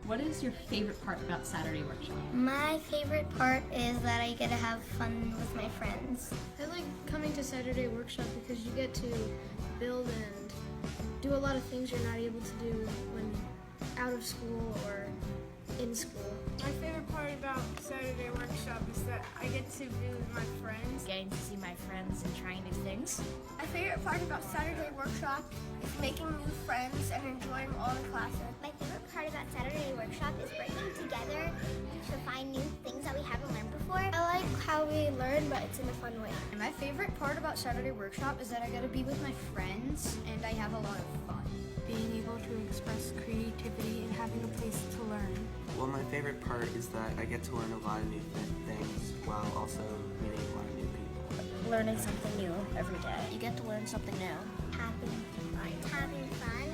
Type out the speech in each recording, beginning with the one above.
What is your favorite part about Saturday Workshop? My favorite part is that I get to have fun with my friends. I like coming to Saturday Workshop because you get to build and do a lot of things you're not able to do when out of school or in school. My favorite part about Saturday Workshop is that I get to be with my friends. Getting to see my friends and trying new things. My favorite part about Saturday Workshop is making new friends and enjoying all the classes. My favorite part about Saturday Workshop is working together to find new things that we haven't learned before. I like how we learn, but it's in a fun way. And my favorite part about Saturday Workshop is that I get to be with my friends and I have a lot of fun. Being able to express creativity and having a place to learn. Well, my favorite part is that I get to learn a lot of new things while also meeting a lot of new people. Learning something new every day. You get to learn something new. Having fun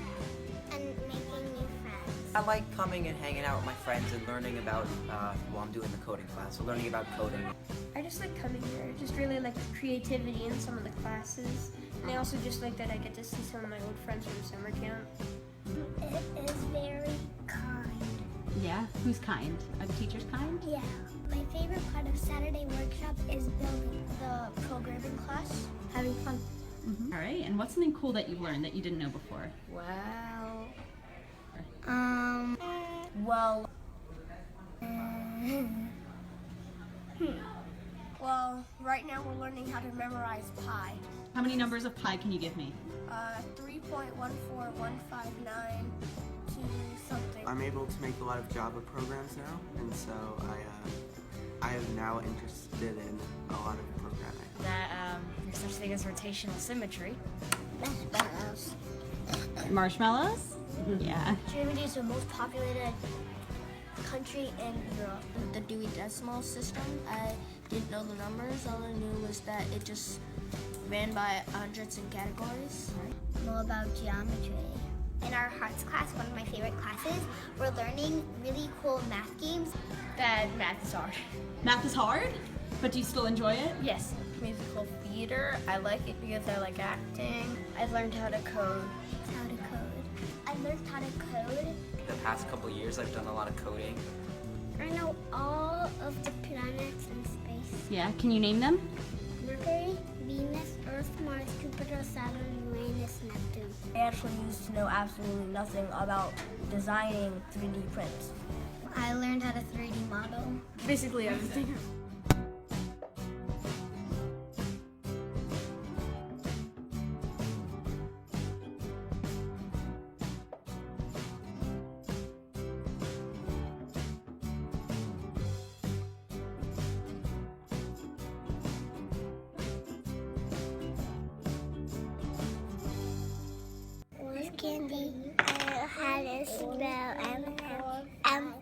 and making new friends. I like coming and hanging out with my friends and learning about, while I'm doing the coding class, so learning about coding. I just like coming here. I just really like the creativity in some of the classes. And I also just like that I get to see some of my old friends from summer camp. It is very kind. Yeah? Who's kind? Are the teachers kind? Yeah. My favorite part of Saturday Workshop is building the programming class, having fun. All right, and what's something cool that you've learned that you didn't know before? Well, right now we're learning how to memorize pi. How many numbers of pi can you give me? 3.14159 to something. I'm able to make a lot of Java programs now, and so I am now interested in a lot of programming. That there's such thing as rotational symmetry. Marshmallows. Marshmallows? Yeah. Germany is the most populated country in Europe. The Dewey Decimal System, I didn't know the numbers. All I knew was that it just ran by hundreds and categories. More about geometry. In our Hearts class, one of my favorite classes, we're learning really cool math games. That math is hard. Math is hard, but do you still enjoy it? Yes. Musical theater, I like it because I like acting. I learned how to code. How to code. I learned how to code. The past couple years I've done a lot of coding. I know all of the planets in space. Yeah, can you name them? Mercury, Venus, Earth, Mars, Jupiter, Saturn, Uranus, Neptune. I actually used to know absolutely nothing about designing 3D prints. I learned how to 3D model. Basically everything. Candy, how to spell M.